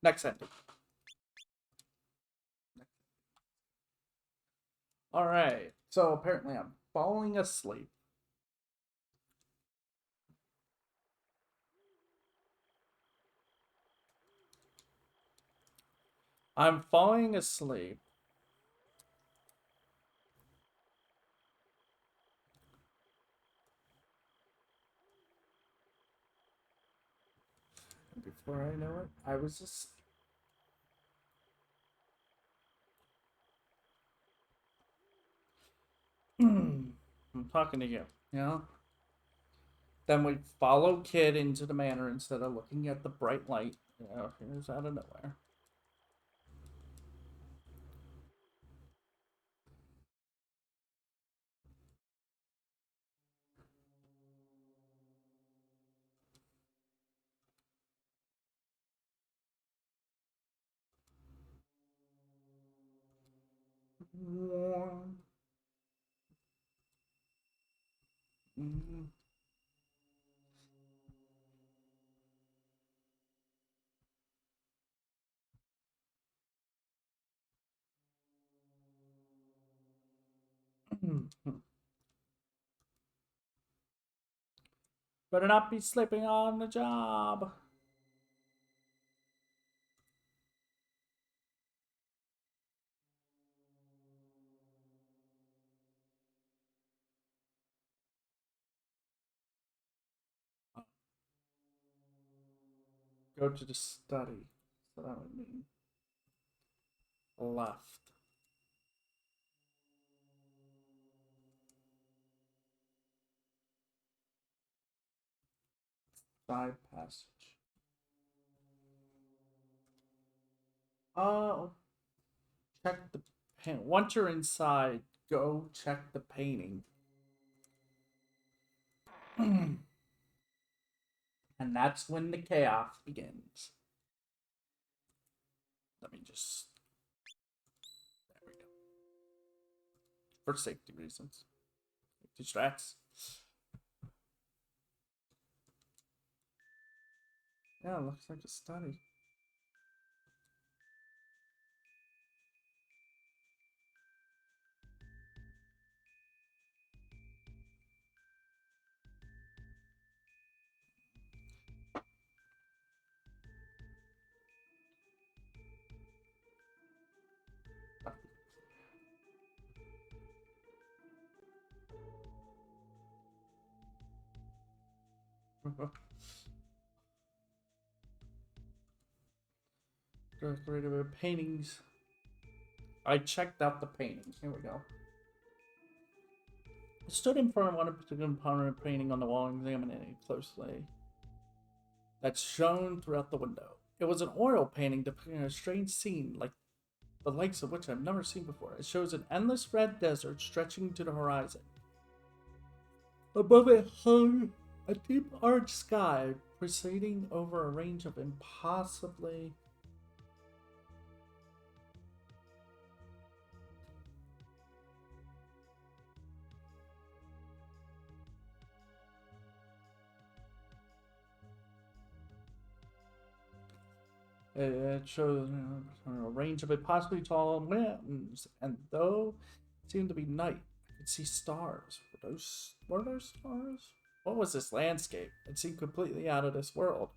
Next ending. Alright, so apparently I'm falling asleep. I'm falling asleep. Before I know it, I was asleep. I'm talking to you, you know? Then we follow Kid into the manor instead of looking at the bright light. You know, here's out of nowhere. Mm-hmm. Better not be sleeping on the job. Go to the study. So that would mean left. Side passage. Oh. Check the paint. Once you're inside, go check the painting. And that's when the chaos begins. Let me just... There we go. For safety reasons. Safety strats. Yeah, it looks like a study. Decorated with paintings. I checked out the paintings. Here we go. I stood in front of one particular prominent painting on the wall, examining it closely. That's shown throughout the window. It was an oil painting depicting a strange scene, like the likes of which I've never seen before. It shows an endless red desert stretching to the horizon. Above it hung a deep orange sky, presiding over a range of impossibly It shows a range of impossibly tall mountains, and though it seemed to be night, I could see stars. Were those stars? What was this landscape? It seemed completely out of this world,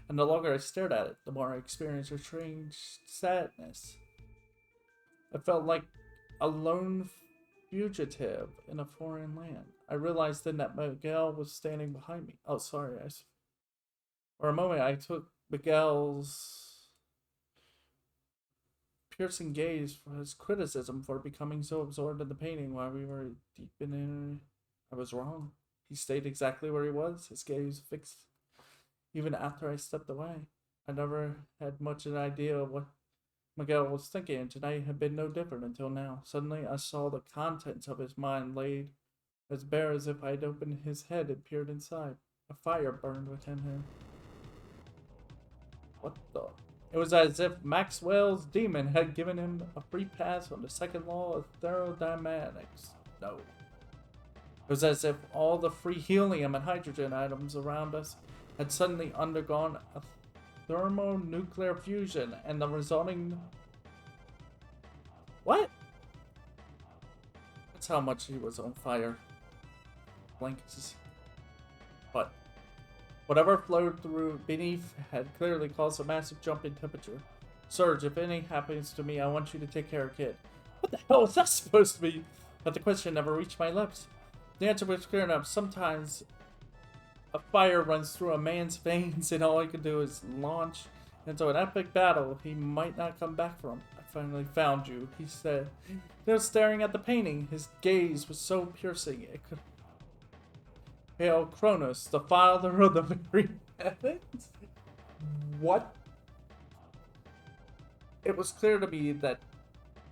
and the longer I stared at it, the more I experienced a strange sadness. I felt like a lone fugitive in a foreign land. I realized then that Miguel was standing behind me. Oh, sorry. For a moment, I took Miguel's piercing gaze for his criticism for becoming so absorbed in the painting while we were deep in it. I was wrong. He stayed exactly where he was, his gaze fixed even after I stepped away. I never had much of an idea of what Miguel was thinking, and tonight had been no different until now. Suddenly I saw the contents of his mind laid as bare as if I had opened his head and peered inside. A fire burned within him. What the? It was as if Maxwell's demon had given him a free pass on the second law of thermodynamics. No. It was as if all the free helium and hydrogen atoms around us had suddenly undergone a thermonuclear fusion and the resulting... What? That's how much he was on fire. Blankets. But whatever flowed through beneath had clearly caused a massive jump in temperature. Surge, if anything happens to me, I want you to take care of Kid. What the hell is that supposed to be? But the question never reached my lips. The answer was clear enough. Sometimes a fire runs through a man's veins and all he can do is launch into an epic battle he might not come back from. I finally found you, he said. Still staring at the painting. His gaze was so piercing it could hail Kronos, the father of the very heavens. What? It was clear to me that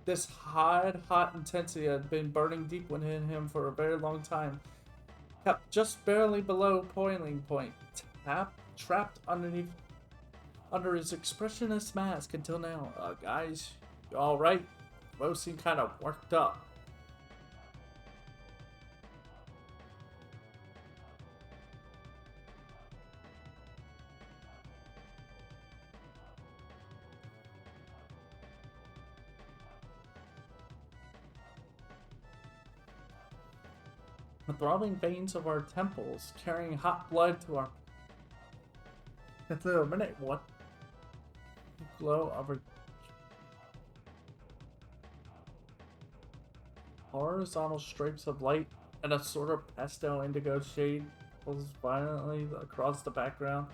this hot intensity had been burning deep within him for a very long time. Kept just barely below boiling point. Trapped under his expressionless mask until now. Guys, you alright? Both seem kind of worked up. The throbbing veins of our temples, carrying hot blood to our... Into a minute, what? The glow of our... Horizontal stripes of light and a sort of pastel indigo shade pulls violently across the background.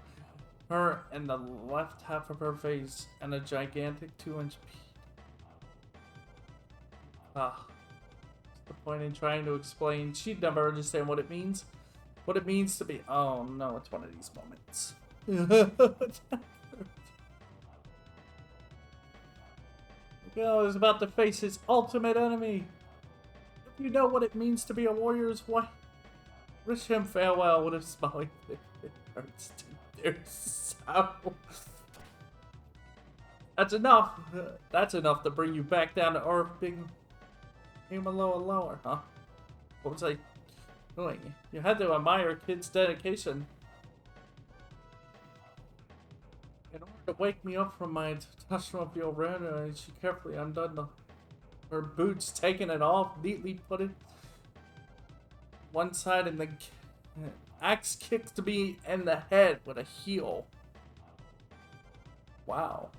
Her and the left half of her face and a gigantic 2-inch the point in trying to explain. She'd never understand what it means. What it means to be... Oh no, it's one of these moments. Miguel is about to face his ultimate enemy. If you know what it means to be a warrior's wife, wish him farewell with a smiling face. It hurts to do so. That's enough. That's enough to bring you back down to earth, big... Aim a little lower, huh? What was I doing? You had to admire Kid's dedication. In order to wake me up from my automobile run, she carefully undone her boots, taking it off, neatly put it one side, and the axe kicked me in the head with a heel. Wow.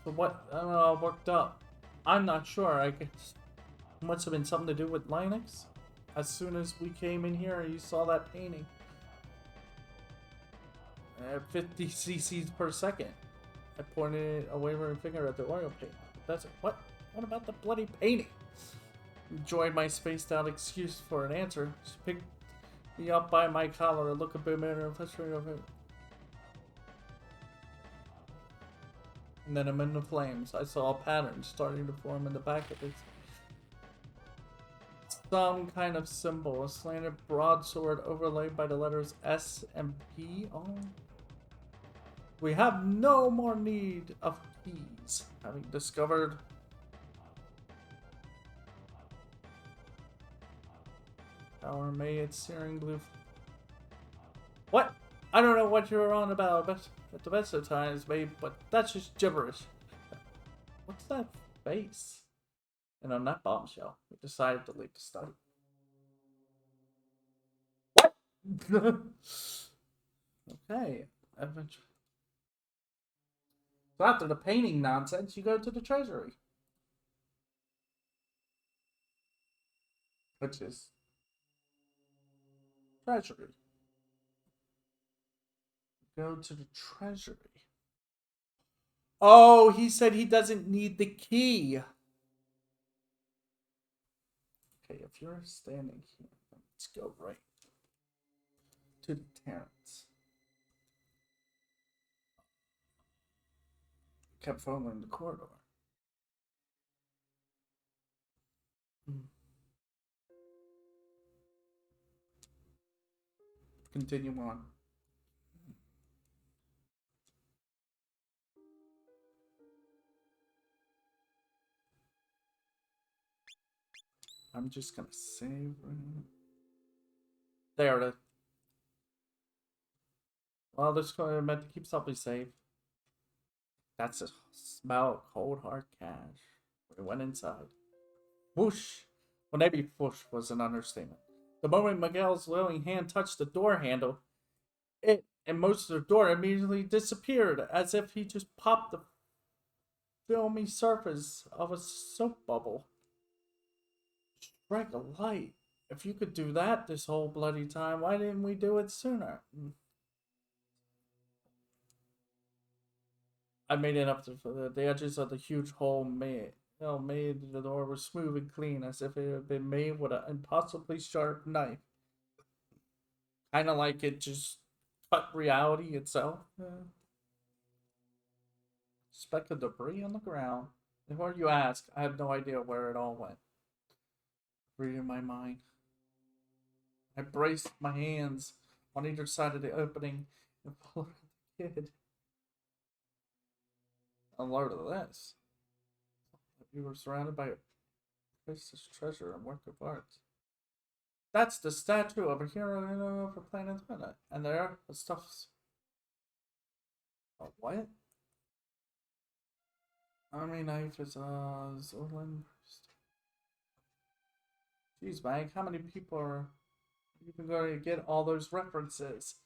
So what? I don't know, worked up. I'm not sure. I guess it must have been something to do with Linux. As soon as we came in here, you saw that painting. 50 cc's per second. I pointed a wavering finger at the oil paint. That's it. What? What about the bloody painting? Enjoyed my spaced out excuse for an answer. She picked me up by my collar, a look a bit better, and pushed me over. And then amid the flames, I saw a pattern starting to form in the back of it. Some kind of symbol, a slanted broadsword overlaid by the letters S and P. Oh. We have no more need of keys, having discovered our may its searing blue. What? I don't know what you're on about, but at the best of times, babe, but that's just gibberish. What's that face? And on that bombshell, we decided to leave the study. What? Okay. So after the painting nonsense, you go to the treasury. Which is treasury. Go to the treasury. Oh, he said he doesn't need the key. Okay, if you're standing here, let's go right to the Terrace. Kept following the corridor. Continue on. I'm just gonna save. There it is. Well, this is meant to keep something safe. That's the smell of cold hard cash. We went inside. Whoosh! Well, maybe whoosh was an understatement. The moment Miguel's willing hand touched the door handle, it and most of the door immediately disappeared, as if he just popped the filmy surface of a soap bubble. Strike a light. If you could do that this whole bloody time, why didn't we do it sooner? I made it up to the edges of the huge hole made the door was smooth and clean, as if it had been made with an impossibly sharp knife. Kind of like it just cut reality itself. Speck of debris on the ground. Before you ask, I have no idea where it all went. Reading my mind. I braced my hands on either side of the opening and pulled the kid. Alert of this. We were surrounded by a priceless treasure and work of art. That's the statue of a hero for Planet Minute. And there, the stuff's. A what? Army knife is Zolan. Jeez, Mike, how many people are even going to get all those references?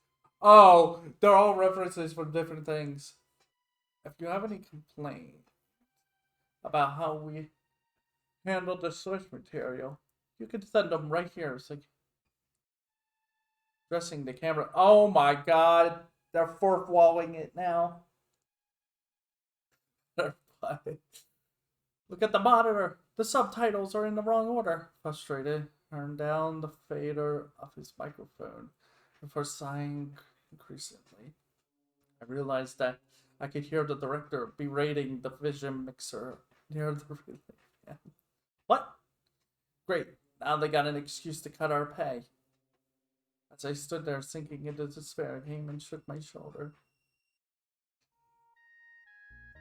Oh, they're all references for different things. If you have any complaint about how we handled the source material, you can send them right here. It's like dressing the camera. Oh my god, they're fourth walling it now. Look at the monitor. The subtitles are in the wrong order. Frustrated, turned down the fader of his microphone before sighing increasingly. I realized that I could hear the director berating the vision mixer near the relay. Yeah. What? Great. Now they got an excuse to cut our pay. As I stood there sinking into despair, I came and shook my shoulder.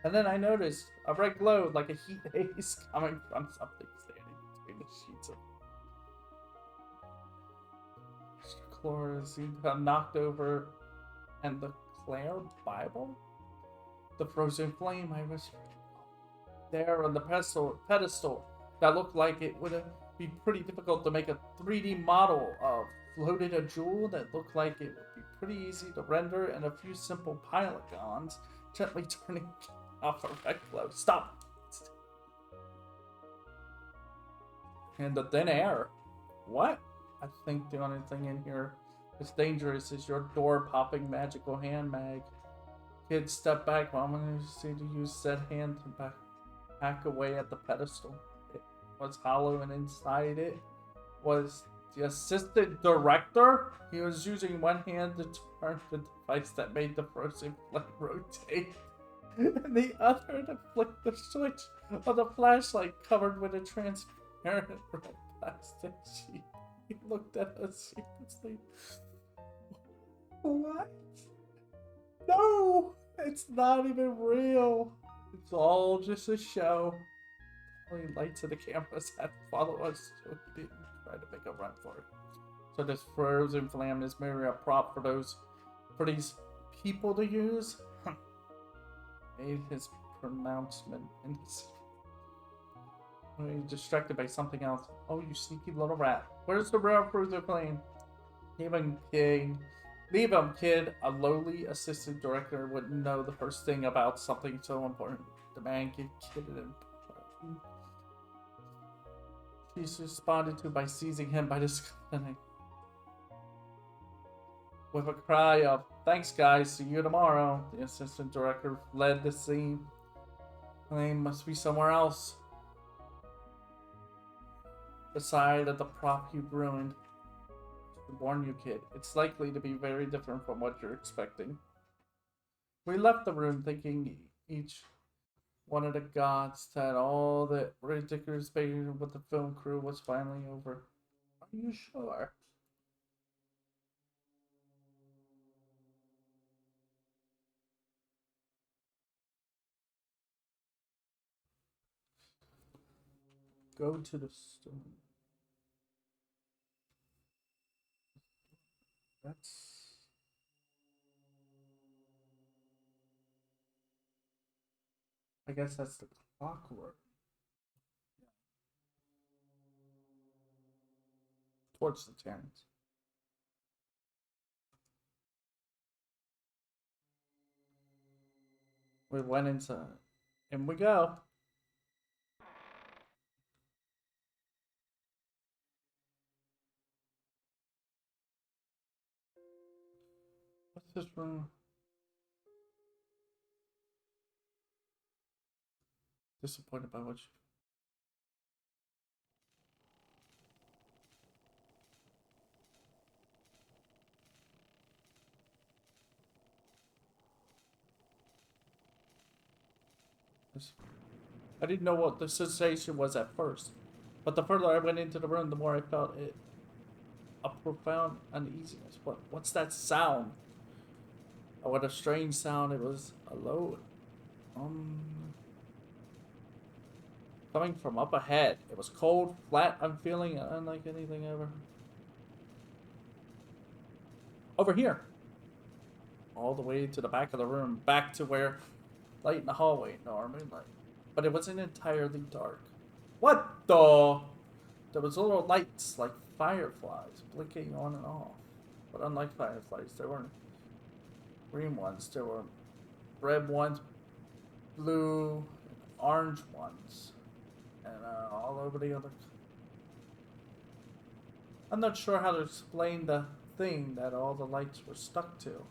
And then I noticed a red glow like a heat haze coming from something standing between the sheets of Chlorine got knocked over, and the Clare Bible? The frozen flame, I whispered. There on the pedestal that looked like it would be pretty difficult to make a 3D model of, floated a jewel that looked like it would be pretty easy to render in a few simple polygons, gently turning off a red glow. Stop! And the thin air. What? I think the only thing in here that's dangerous is your door-popping magical hand mag. Kid stepped back while I'm going to see to use said hand to hack away at the pedestal. It was hollow, and inside it was the assistant director. He was using one hand to turn the device that made the frozen flame rotate, and the other to flick the switch of the flashlight covered with a transparent red plastic sheet. He looked at us seriously. What? No! It's not even real. It's all just a show. Only lights of the cameras had to follow us, so we didn't try to make a run for it. So this frozen flame is merely a prop for these people to use. Made his pronouncement and he's distracted by something else. Oh, you sneaky little rat. Where's the real frozen flame? Leave him, kid. A lowly assistant director wouldn't know the first thing about something so important. The man get kidded and she's responded to by seizing him by the clinic. With a cry of, "Thanks guys, see you tomorrow," the assistant director fled the scene. Flame must be somewhere else. The side of the prop you ruined. To warn you, kid, it's likely to be very different from what you're expecting. We left the room thinking each one of the gods that all the ridiculous behavior with the film crew was finally over. Are you sure? Go to the stone. That's I guess that's the clockwork. Towards the Terrans. We went inside. In we go. What's this room? Disappointed by what you... I didn't know what the sensation was at first, but the further I went into the room, the more I felt it. A profound uneasiness. What's that sound? Oh, what a strange sound. It was a low... Coming from up ahead. It was cold, flat, unfeeling, unlike anything ever. Over here. All the way to the back of the room. Back to where... Light in the hallway. No, or moonlight. But it wasn't entirely dark. What the... There was little lights like fireflies blinking on and off. But unlike fireflies, there weren't green ones. There were red ones, blue, and orange ones. And all over the other. I'm not sure how to explain the thing that all the lights were stuck to.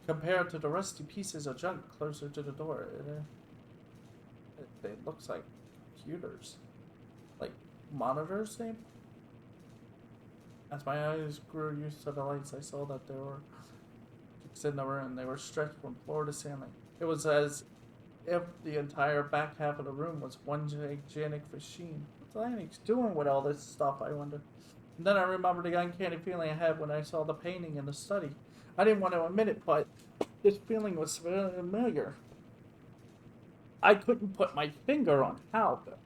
Compared to the rusty pieces of junk closer to the door, it looks like computers. Like monitors, maybe? As my eyes grew used to the lights, I saw that there were fixed in the room. They were stretched from floor to ceiling. It was as if the entire back half of the room was one gigantic machine. What's Enix doing with all this stuff, I wonder? And then I remembered the uncanny feeling I had when I saw the painting in the study. I didn't want to admit it, but this feeling was familiar. I couldn't put my finger on how, though.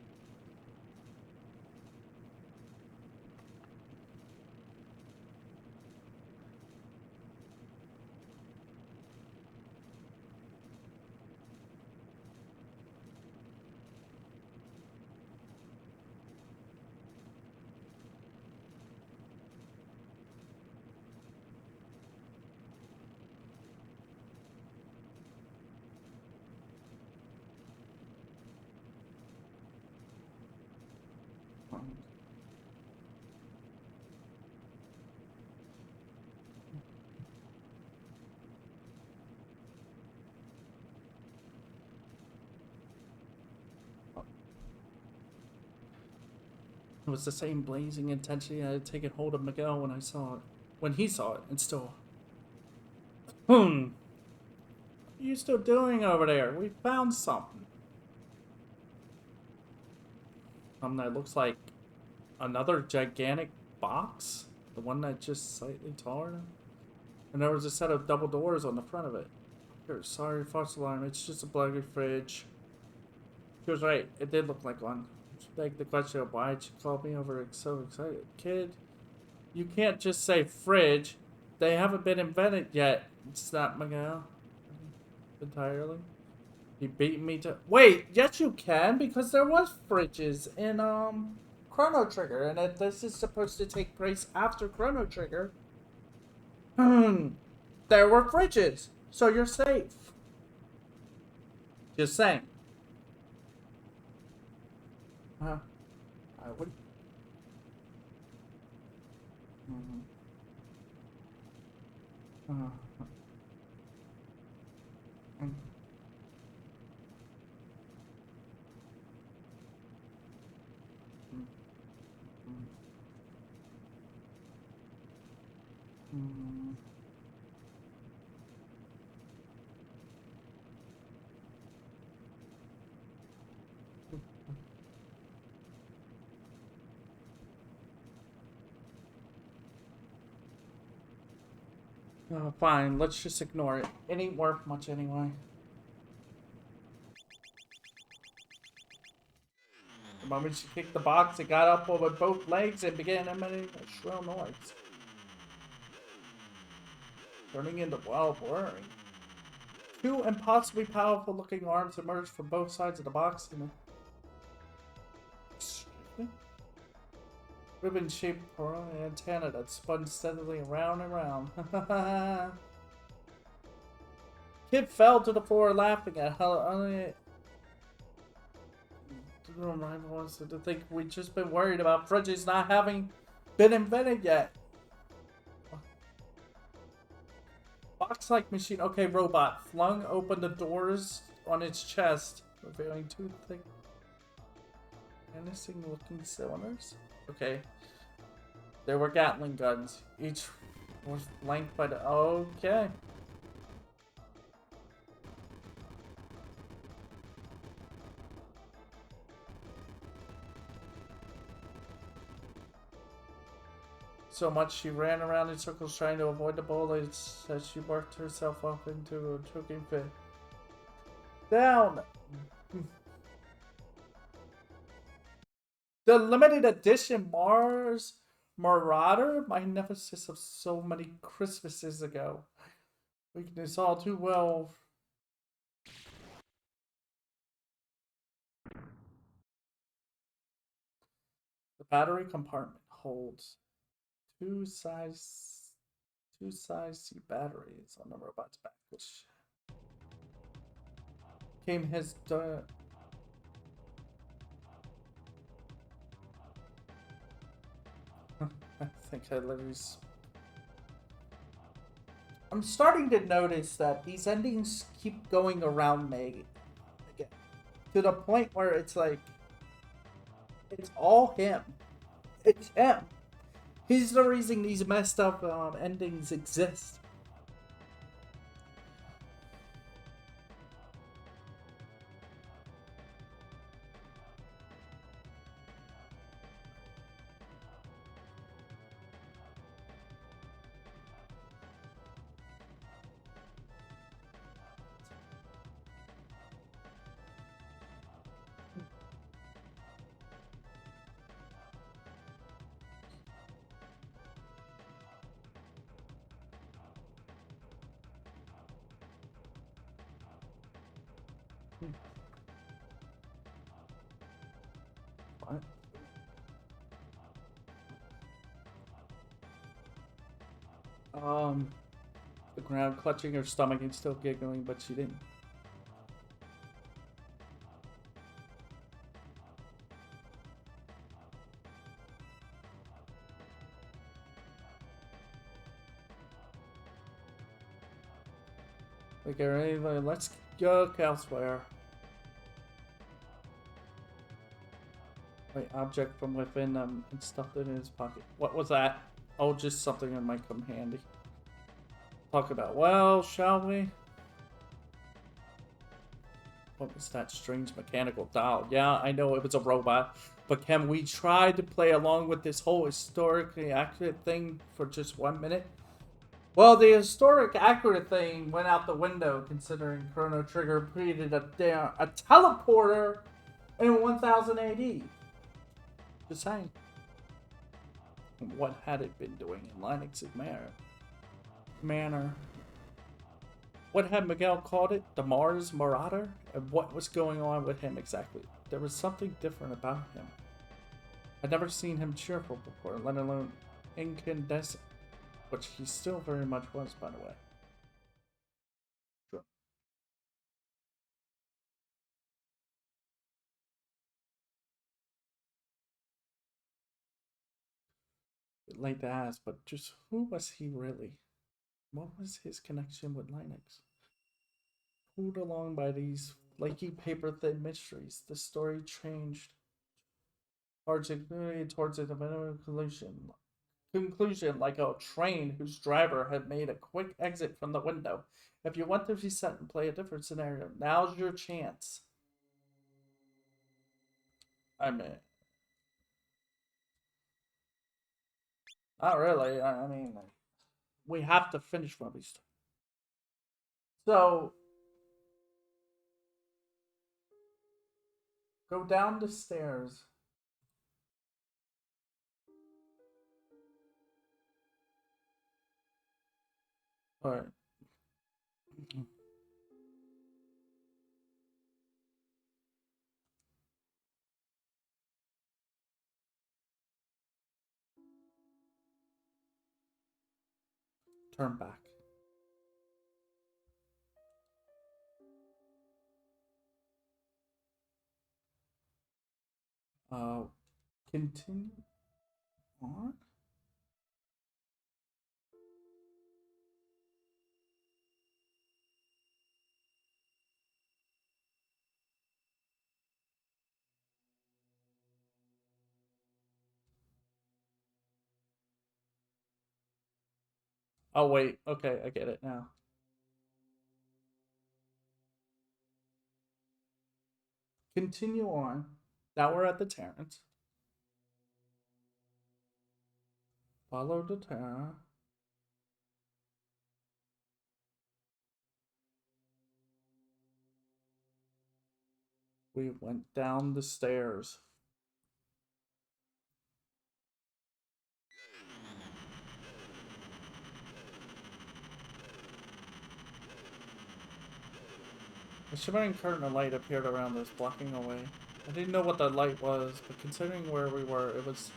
It was the same blazing intensity I had taken hold of Miguel when he saw it, and still. What are you still doing over there? We found something. That looks like another gigantic box. The one that's just slightly taller. And there was a set of double doors on the front of it. Here, sorry, false alarm. It's just a bloody fridge. She was right. It did look like one. Which begged the question of why she called me over so excited. Kid, you can't just say fridge. They haven't been invented yet. Snapped Miguel. Entirely. He beat me to... Wait, yes you can, because there was fridges in, Chrono Trigger, and if this is supposed to take place after Chrono Trigger, there were fridges, so you're safe. Just saying. What? Oh, fine, let's just ignore it. It ain't worth much anyway. The moment she kicked the box, it got up over both legs and began emitting a shrill noise, turning into wild whirring. Two impossibly powerful looking arms emerged from both sides of the box and ribbon-shaped antenna that spun steadily around and around. Kid fell to the floor laughing at how I wanted to think we'd just been worried about fridges not having been invented yet. Box-like machine. Okay, robot. Flung open the doors on its chest, revealing two thick, menacing-looking cylinders. Okay. There were Gatling guns. Each was flanked by the... Okay. So much she ran around in circles trying to avoid the bullets as she worked herself up into a choking fit. Down! The limited edition Mars Marauder? My nemesis of so many Christmases ago. Weakness all too well. The battery compartment holds two size C batteries on the robot's back, which came his I think I literally... I'm starting to notice that these endings keep going around me again. To the point where it's like... It's all him. It's him. He's the reason these messed up endings exist. What? The ground clutching her stomach and still giggling, but she didn't. Okay, anyway, let's go elsewhere. Wait, object from within and stuffed it in his pocket. What was that? Oh, just something that might come handy. Talk about, well, shall we? What was that strange mechanical doll? Yeah, I know it was a robot, but can we try to play along with this whole historically accurate thing for just 1 minute? Well, the historic accurate thing went out the window considering Chrono Trigger created a teleporter in 1000 AD. Just saying. What had it been doing in Linux's manner? What had Miguel called it? The Mars Marauder? And what was going on with him exactly? There was something different about him. I'd never seen him cheerful before, let alone incandescent. Which he still very much was, by the way. Sure. Late to ask, but just who was he really? What was his connection with Linux? Pulled along by these flaky paper-thin mysteries, the story changed towards a definitive conclusion like a train whose driver had made a quick exit from the window. If you want to reset and play a different scenario, now's your chance. I mean, not really. I mean, we have to finish one of these. So, go down the stairs. Alright. Turn back. Continue on. Oh wait, okay, I get it now. Continue on. Now we're at the Terrans. Follow the Terra. We went down the stairs. A shimmering curtain of light appeared around us, blocking away. I didn't know what the light was, but considering where we were, it was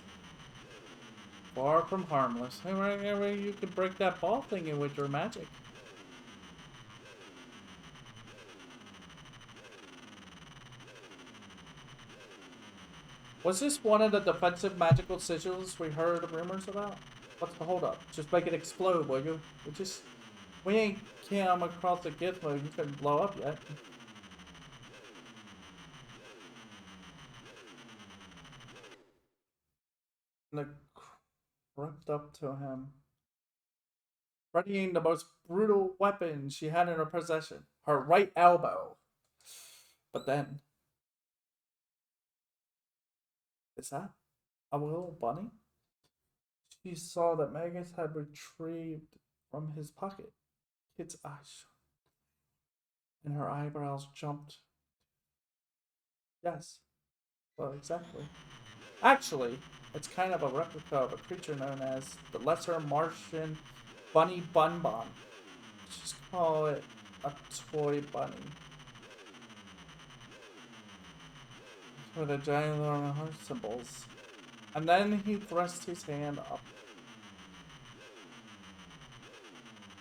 far from harmless. Hey, you could break that ball thingy with your magic. Was this one of the defensive magical sigils we heard rumors about? What's the holdup? Just make it explode, will you? We ain't come across a gizmo you couldn't blow up yet. And crept up to him, readying the most brutal weapon she had in her possession, her right elbow. But then, is that a little bunny? She saw that Magus had retrieved from his pocket. Kid's eyes, and her eyebrows jumped. Yes, well, exactly. Actually, it's kind of a replica of a creature known as the Lesser Martian Bunny Bunbon. Just call it a toy bunny. With a giant heart symbols. And then he thrust his hand up.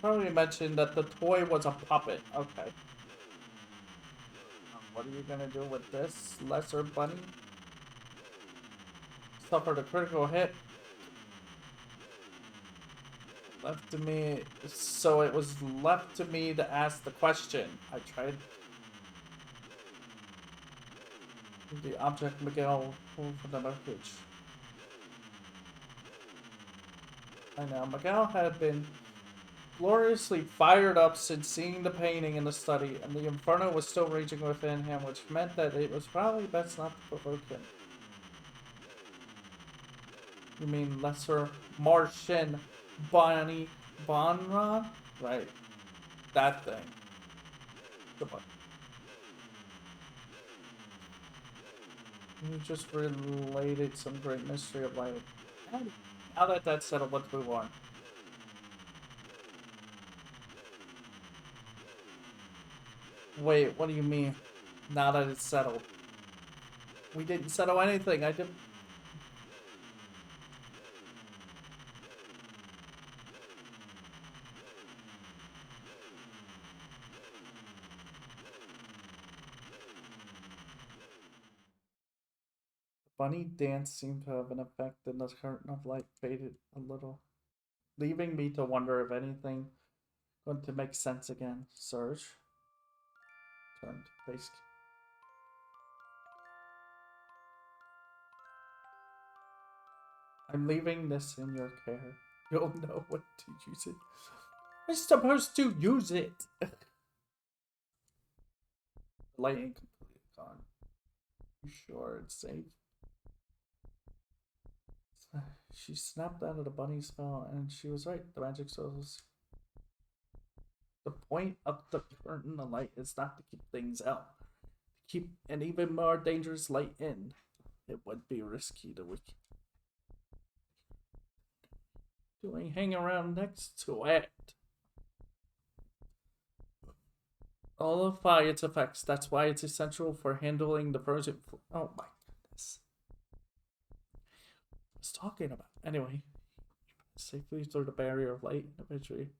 Probably mentioned that the toy was a puppet. Okay. What are you gonna do with this, Lesser Bunny? Suffered a critical hit. Left to me, so it was left to me to ask the question. I tried. The object Miguel pulled from the wreckage. I know, Miguel had been gloriously fired up since seeing the painting in the study, and the inferno was still raging within him, which meant that it was probably best not to provoke him. You mean Lesser Martian Bonnie Bonron? Right. That thing. Goodbye. You just related some great mystery of life. Now that that's settled, let's move on. Wait, what do you mean? Now that it's settled. We didn't settle anything. I didn't. Bunny dance seemed to have an effect, and the curtain of light faded a little, leaving me to wonder if anything going to make sense again. Surge. Turned face. I'm leaving this in your care. You'll know what to use it. I'm supposed to use it. The light ain't completely gone. You sure it's safe? She snapped out of the bunny spell, and she was right. The magic source. The point of the curtain of light is not to keep things out. To keep an even more dangerous light in. It would be risky to hang around next to it. Nullify its effects. That's why it's essential for handling the frozen. Oh my goodness. I was talking about. Anyway, safely through the barrier of light eventually.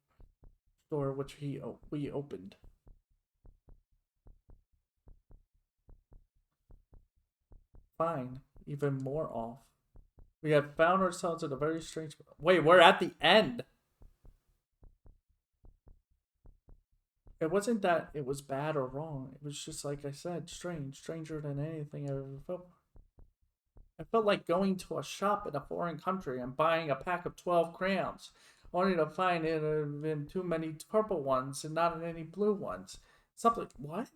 door which we opened. Fine, even more off. We have found ourselves in a very strange... Wait, we're at the end! It wasn't that it was bad or wrong. It was just, like I said, strange. Stranger than anything I ever felt. I felt like going to a shop in a foreign country and buying a pack of 12 crayons, only to find it in too many purple ones and not in any blue ones. Something... What?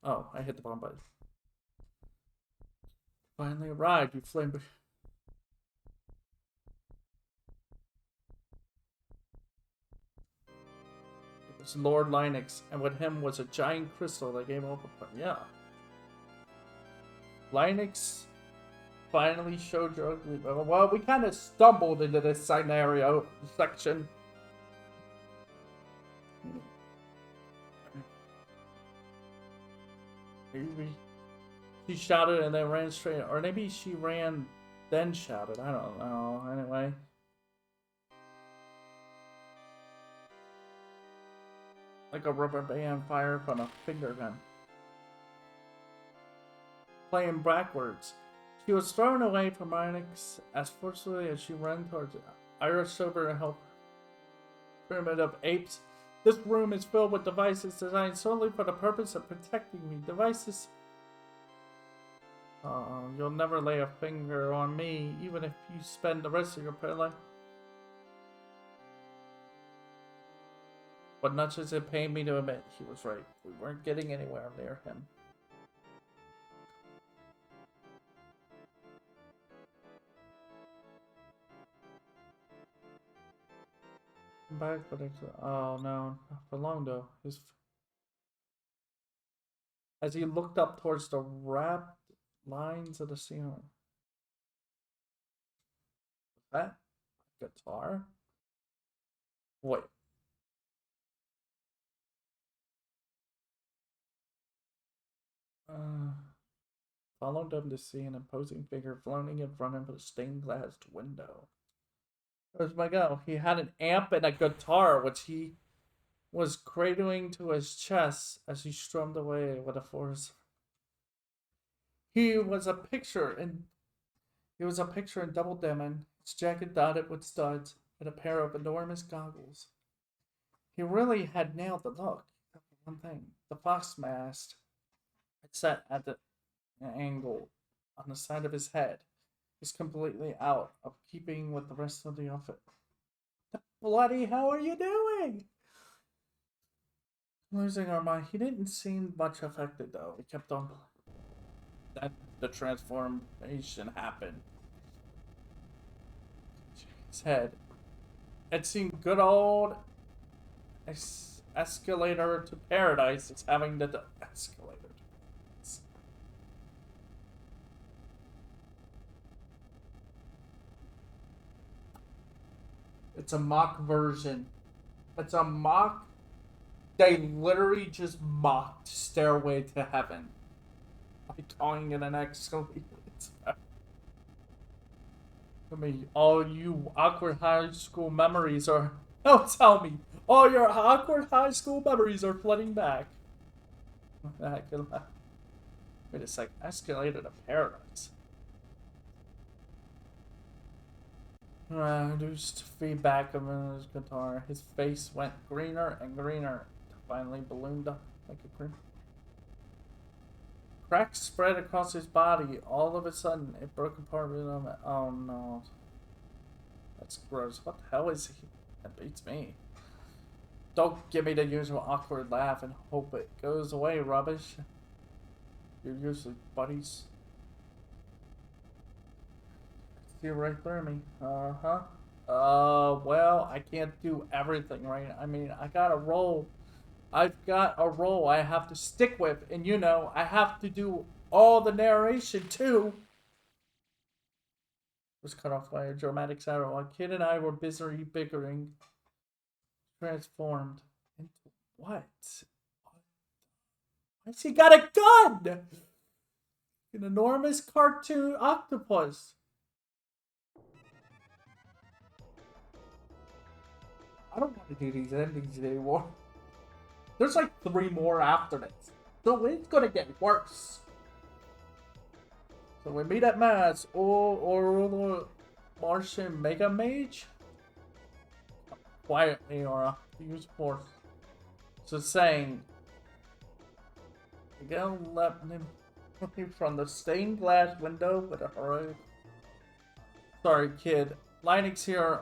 Oh, I hit the bomb button. Finally arrived, you flame... It was Lord Linux, and with him was a giant crystal that gave up a... Yeah. Linux finally showed your ugly... Well, we kind of stumbled into this scenario section. Maybe she shouted and then ran straight, or maybe she ran then shouted. I don't know. Anyway, like a rubber band fired from a finger gun, playing backwards. She was thrown away from Enix as forcefully as she ran towards it. I rushed over to help. Pyramid of apes. This room is filled with devices designed solely for the purpose of protecting me. Devices. You'll never lay a finger on me, even if you spend the rest of your life. But much as it pained me to admit, he was right. We weren't getting anywhere near him. Back, but oh no, not for long though. As he looked up towards the wrapped lines of the ceiling. That guitar? Wait. Followed him to see an imposing figure floating in front of a stained glass window. Where's my go? He had an amp and a guitar, which he was cradling to his chest as he strummed away with a force. He was a picture in double diamond, his jacket dotted with studs, and a pair of enormous goggles. He really had nailed the look. One thing, the fox mask had set at the angle on the side of his head is completely out of keeping with the rest of the outfit. The bloody hell are you doing? Losing our mind. He didn't seem much affected though. He kept on. Then the transformation happened. His head. It seemed good old escalator to paradise. It's having the escalator. It's a mock version. It's a mock. They literally just mocked Stairway to Heaven by calling it an escalator. I mean, all you awkward high school memories are. Don't tell me. All your awkward high school memories are flooding back. Wait a sec. Escalator to paradise. Reduced feedback of his guitar. His face went greener and greener. Finally ballooned up like a cream. Cracks spread across his body. All of a sudden, it broke apart with him. Oh no. That's gross. What the hell is he? That beats me. Don't give me the usual awkward laugh and hope it goes away, rubbish. You're usually buddies. See right through me. Well, I can't do everything, right? I mean, I got a role. I've got a role I have to stick with, and you know, I have to do all the narration too. Was cut off by a dramatic arrow. A kid and I were busy bickering. Transformed into what? Why's he got a gun? An enormous cartoon octopus. I don't want to do these endings anymore. There's like 3 more after this. So it's gonna get worse. So we meet at Mass or Martian Mega Mage. Quietly or use force. So saying Miguel leapt from the stained glass window with a heroic. Sorry, kid. Linux here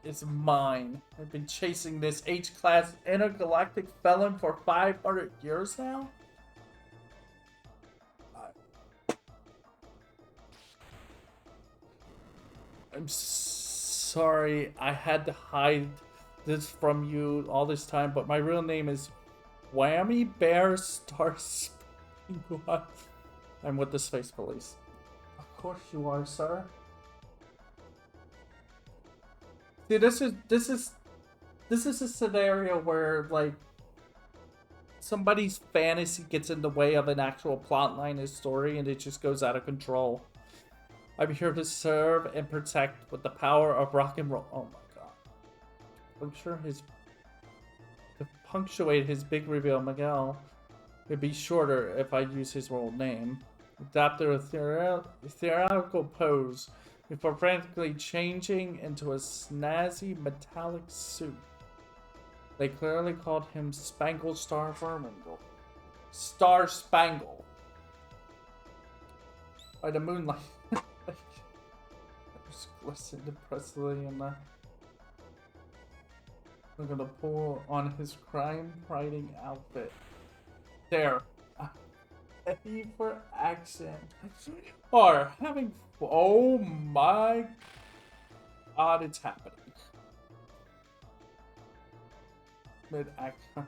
is mine. I've been chasing this H-class intergalactic felon for 500 years now. I'm sorry I had to hide this from you all this time, but my real name is Whammy Bear Star Spangled. I'm with the Space Police. Of course you are, sir. See, this is a scenario where like somebody's fantasy gets in the way of an actual plotline and story, and it just goes out of control. I'm here to serve and protect with the power of rock and roll. Oh my god! I'm sure to punctuate his big reveal, Miguel, it'd be shorter if I use his real name. Adapted a theoretical pose before frantically changing into a snazzy metallic suit. They clearly called him Spangled Star Vermingle. Star Spangle. By the moonlight. Just glistened impressively and I'm gonna pull on his crime-fighting outfit. There. Ready for action. Or having. Oh my god, it's happening. Mid-action.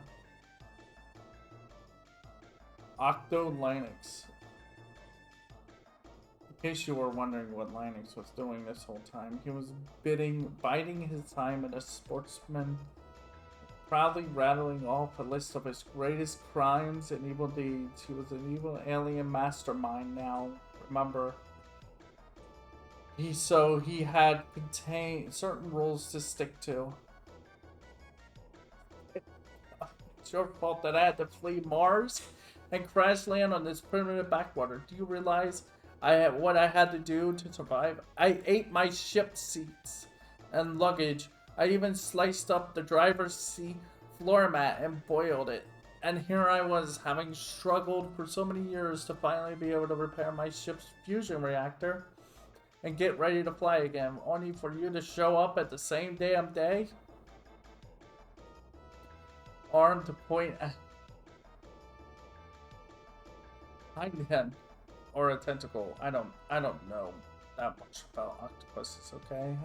Octo Linux. In case you were wondering what Linux was doing this whole time, he was biding his time as a sportsman, proudly rattling off a list of his greatest crimes and evil deeds. He was an evil alien mastermind now, remember. He had contained certain rules to stick to. It's your fault that I had to flee Mars and crash land on this primitive backwater. Do you realize what I had to do to survive? I ate my ship seats and luggage. I even sliced up the driver's seat floor mat and boiled it. And here I was, having struggled for so many years to finally be able to repair my ship's fusion reactor and get ready to fly again, only for you to show up at the same damn day? Arm to point at behind him, or a tentacle. I don't know that much about octopuses. Okay,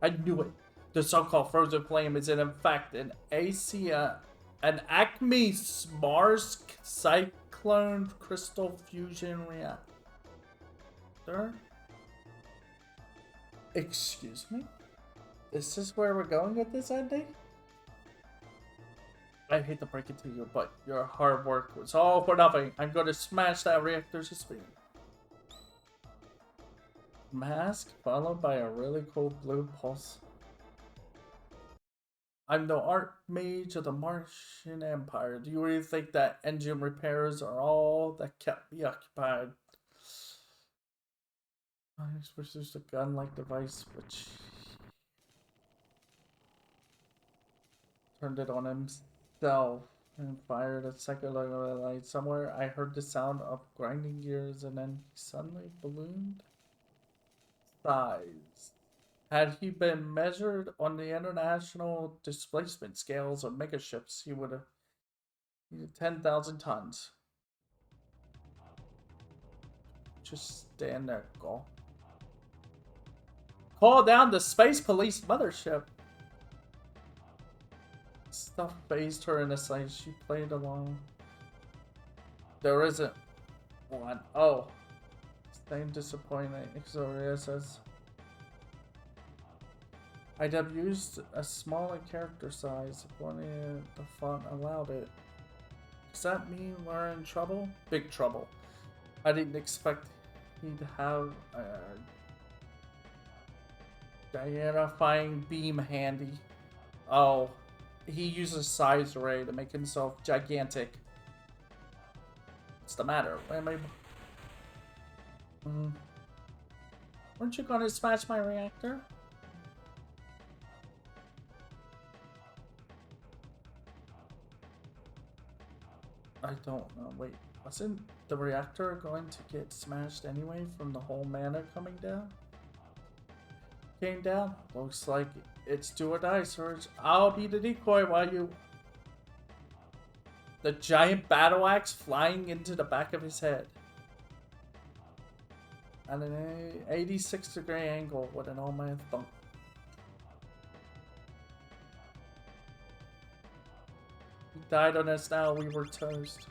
I knew it. The so-called frozen flame is in fact an an Acme Mars cyclone crystal fusion reactor. Excuse me? Is this where we're going with this ending? I hate to break it to you, but your hard work was all for nothing. I'm going to smash that reactor to spin. Mask followed by a really cool blue pulse. I'm the Archmage of the Martian Empire. Do you really think that engine repairs are all that kept me occupied? I wish there's a gun-like device which turned it on himself and fired a secular light. Somewhere I heard the sound of grinding gears and then he suddenly ballooned. Size. Had he been measured on the international displacement scales of megaships, he would have needed 10,000 tons. Just stand there, go. Call down the Space Police mothership. Stuff phased her in a sight. She played along. There isn't one. Oh. Same disappointment. Exoria says. I'd have used a smaller character size if only the font allowed it. Does that mean we're in trouble? Big trouble. I didn't expect he'd have Gigantifying beam handy. Oh, he uses size array to make himself gigantic. What's the matter? Why am I... Weren't you gonna smash my reactor? I don't know. Wait, wasn't the reactor going to get smashed anyway from the whole mana coming down? Came down? Looks like it's do or die, Surge. I'll be the decoy while you... The giant battle axe flying into the back of his head. At an 86-degree angle with an all-man thump. He died on us now, we were toast.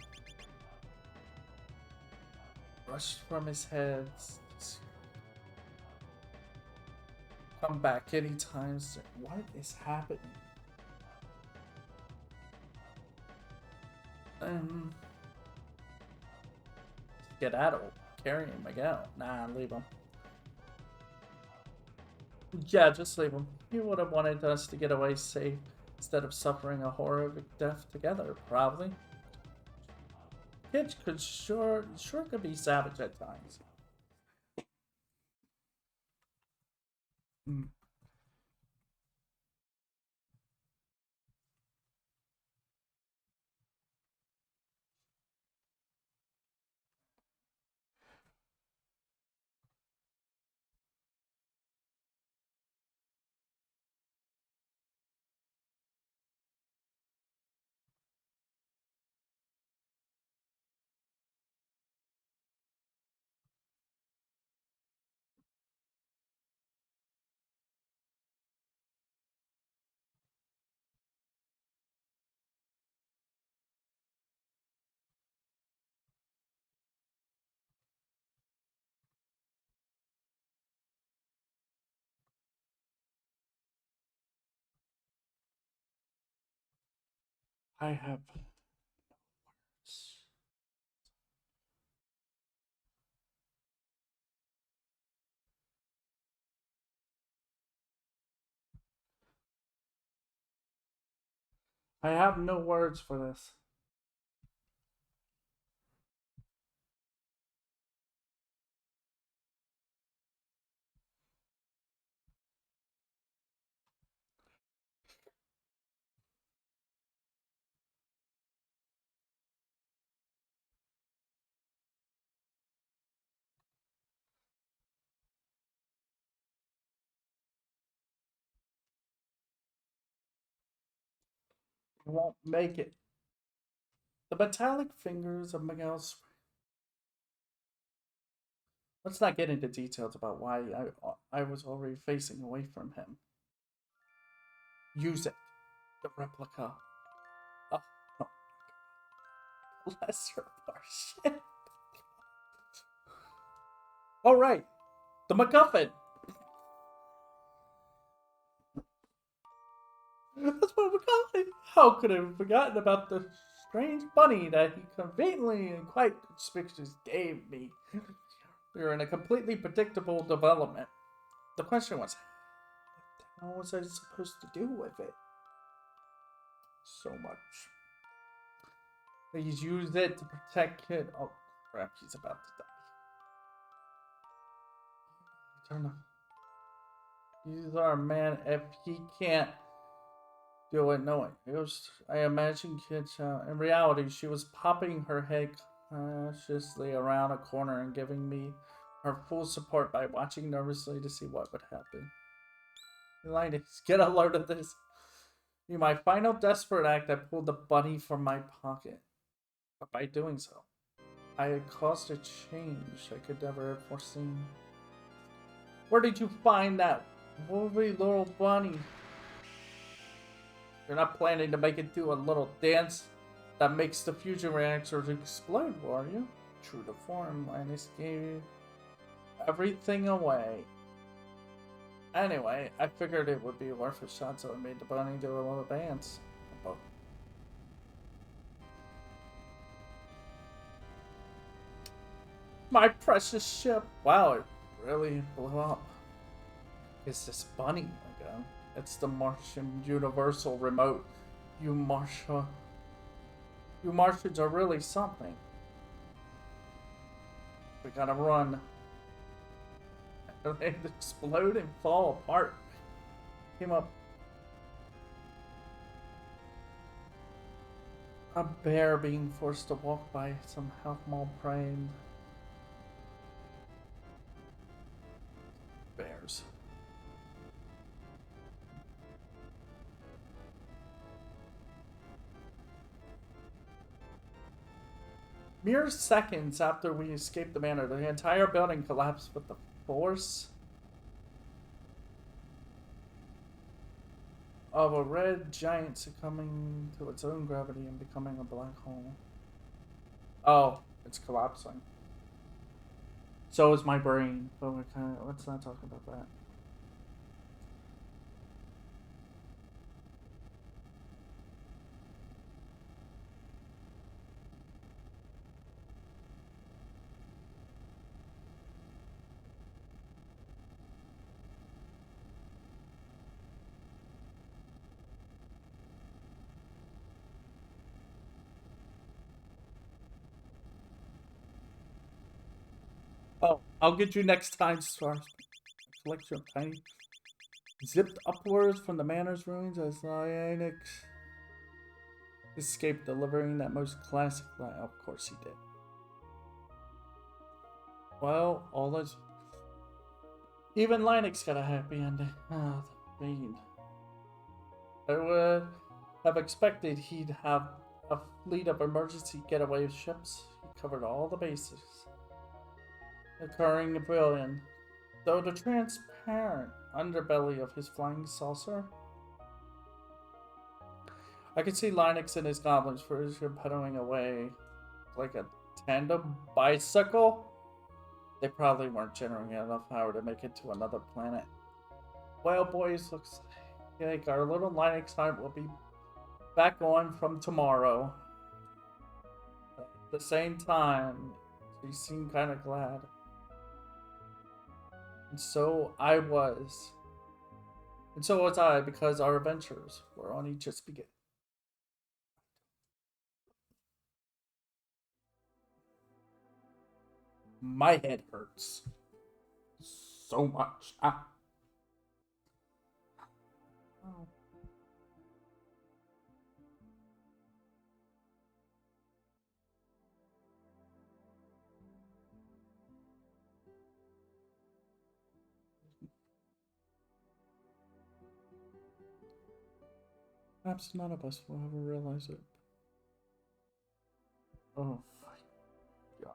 Rushed from his head. Come back anytime soon. What is happening? Skedaddle. Carry him out. Nah, leave him. Yeah, just leave him. He would have wanted us to get away safe instead of suffering a horrific death together, probably. Kids could sure could be savage at times. I have words. I have no words for this. I won't make it. The metallic fingers of Miguel's. Let's not get into details about why I was already facing away from him. Use it. The replica. Oh, oh. Lesser portion. Alright. The MacGuffin. That's what we call it. How could I have forgotten about the strange bunny that he conveniently and quite conspicuously gave me? We were in a completely predictable development. The question was, what the hell was I supposed to do with it? So much. He's used it to protect Kid. Oh crap, he's about to die. Turn on. He's our man if he can't do it knowing. I imagine Kid in reality, she was popping her head cautiously around a corner and giving me her full support by watching nervously to see what would happen. Linus, get a load of this. In my final desperate act, I pulled the bunny from my pocket. But by doing so, I had caused a change I could never have foreseen. Where did you find that woolly little bunny? You're not planning to make it do a little dance that makes the fusion reactors explode, are you? True to form, Linus gave everything away. Anyway, I figured it would be worth a shot, so I made the bunny do a little dance. My precious ship! Wow, it really blew up. Is this bunny again? It's the Martian Universal Remote. You Martians are really something. We gotta run. They explode and fall apart. Came up. A bear being forced to walk by some half-mall praying. Bears. Mere seconds after we escaped the manor, the entire building collapsed with the force of a red giant succumbing to its own gravity and becoming a black hole. Oh, it's collapsing. So is my brain, but let's not talk about that. Oh, I'll get you next time, Stars. Collection of tiny zipped upwards from the manor's ruins as Enix escaped, delivering that most classic line. Of course he did. Well, all those. Even Linux got a happy ending. Ah, the fiend. I would have expected he'd have a fleet of emergency getaway ships. He covered all the bases. Occurring brilliant, though the transparent underbelly of his flying saucer. I could see Linux and his goblins for his pedaling away like a tandem bicycle. They probably weren't generating enough power to make it to another planet. Well, boys, looks like our little Linux hunt will be back on from tomorrow. At the same time, he seemed kind of glad. And so I was. And so was I, because our adventures were only just beginning. My head hurts so much. Oh. Perhaps none of us will ever realize it. Oh my god.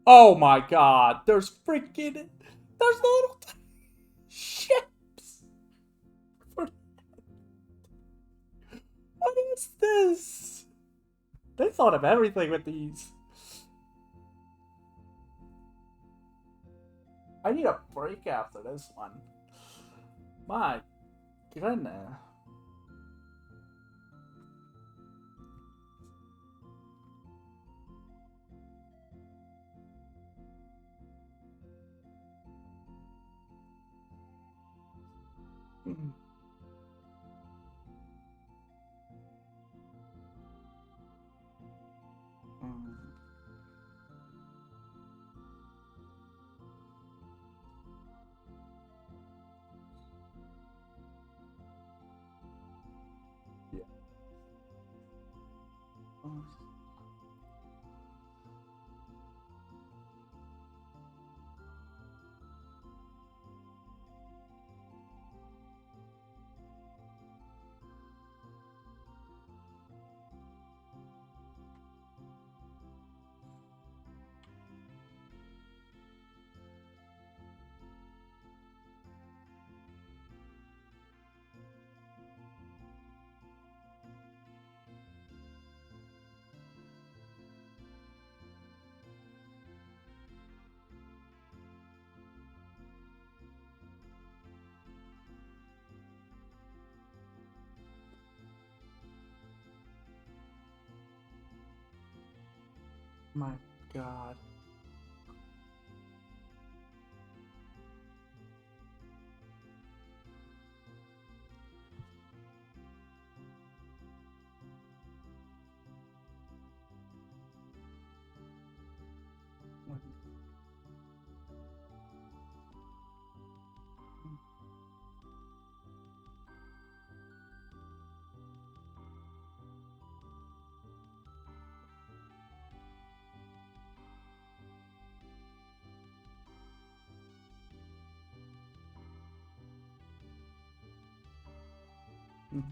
Oh my god, there's little ships. What is this? They thought of everything with these. I need a break after this one. My goodness. Mm. Mm. Yeah. Mm. My God. Mm.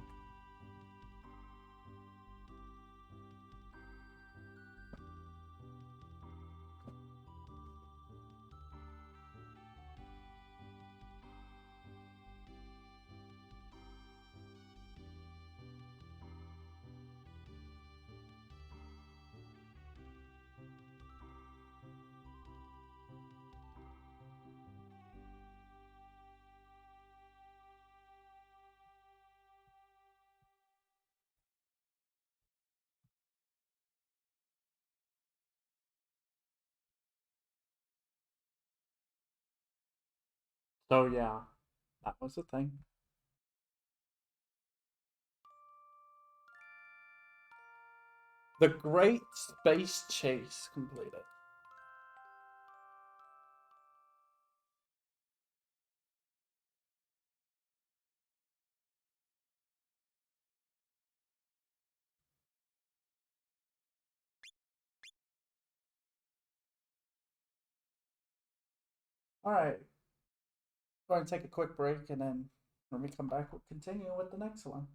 So yeah, that was the thing. The Great Space Chase completed. All right, going to take a quick break, and then when we come back, we'll continue with the next one.